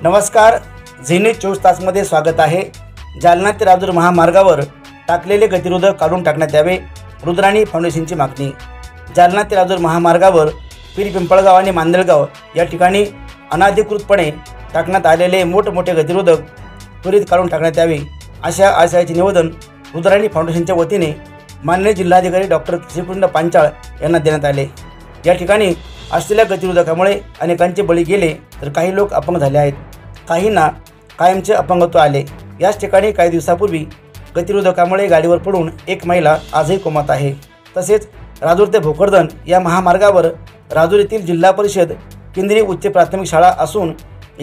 नमस्कार, Zee news 24 तासमध्ये स्वागत आहे। जालना ते राजूर महामार्गावर टाकलेले गतिरोधक काढून टाकण्यात यावे, रुद्राणी फाउंडेशनची मागणी। जालना ते राजूर महामार्गावर पिंपळगाव आणि मांदळगाव या ठिकाणी अनाधिकृतपणे टाकण्यात आलेले मोठमोठे गतिरोधक त्वरित काढून टाकण्यात यावे, अशा आशयाचे निवेदन रुद्राणी फाउंडेशनच्या वतीने माननीय जिल्हाधिकारी डॉक्टर श्रीकृष्ण पांचाळ यांना देण्यात आले। या ठिकाणी असलेल्या गतिरोधकामुळे अनेकांचे बळी गेले, तर काही लोक अपंग झाले आहेत, काहींना कायमचे अपंगत्व आले। याच ठिकाणी काही दिवसापूर्वी गतिरोधकामुळे गाडीवर पडून एक महिला आजही कोमात आहे। तसेच राजूर ते भोकरदन या महामार्गावर राजूर येथील जिल्हा परिषद केंद्रीय उच्च प्राथमिक शाळा असून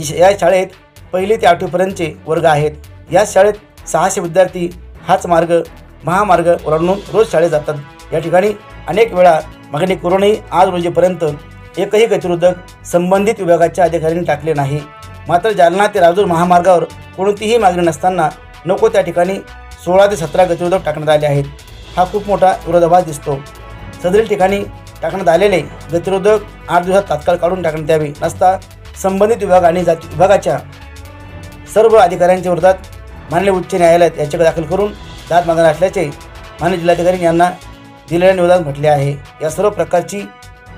या शाळेत 1ली ते 8वी पर्यंतचे वर्ग आहेत। या शाळेत 600 विद्यार्थी हाच महामार्ग ओलांडून रोज शाळेत जातात। या ठिकाणी अनेक वेळा मागणी करूनही आज रोजीपर्यंत एकही गतिरोधक संबंधित विभागाच्या अधिकाऱ्यांनी टाकले नाही। मात्र जालना ते राजूर महामार्गावर कोणतीही मागणी नसताना नको त्या ठिकाणी 16 ते 17 गतिरोधक टाकण्यात आले आहेत। हा खूप मोठा विरोधाभास दिसतो। सदरील ठिकाणी टाकण्यात आलेले गतिरोधक 8 दिवसात तात्काळ काढून टाकण्यात यावे, नसता संबंधित विभाग आणि विभागाच्या सर्व अधिकाऱ्यांच्या विरोधात माननीय उच्च न्यायालयात याचिका दाखल करून दाद मागणार असल्याचे माननीय जिल्हाधिकारी यांना दिलेल्या निवेदनात म्हटले आहे। या सर्व प्रकारची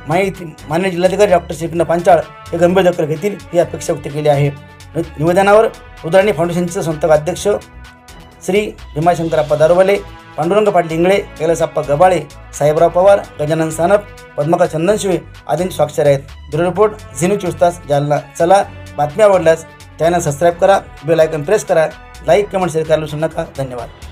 माहिती माननीय जिल्हाधिकारी डॉक्टर श्रीकृष्ण पांचाळ हे गंभीर दखल घेतील ही अपेक्षा व्यक्त केली आहे। निवेदनावर रुद्राणी फाउंडेशनचे संस्थापक अध्यक्ष श्री भीमाशंकरप्पा दारोवले, पांडुरंग पाटील इंगळे, कैलासप्पा गबाळे, साहेबराव पवार, गजानन सानप, पद्मका चंदनशिवे आदींचे स्वाक्षरी आहेत। ब्युरो रिपोर्ट, झी न्यूज 24 तास, जालना। चला, बातमी आवडल्यास चॅनल सबस्क्राईब करा, बेल आयकॉन प्रेस करा, लाईक कमेंट शेअर करायला विसरू नका। धन्यवाद।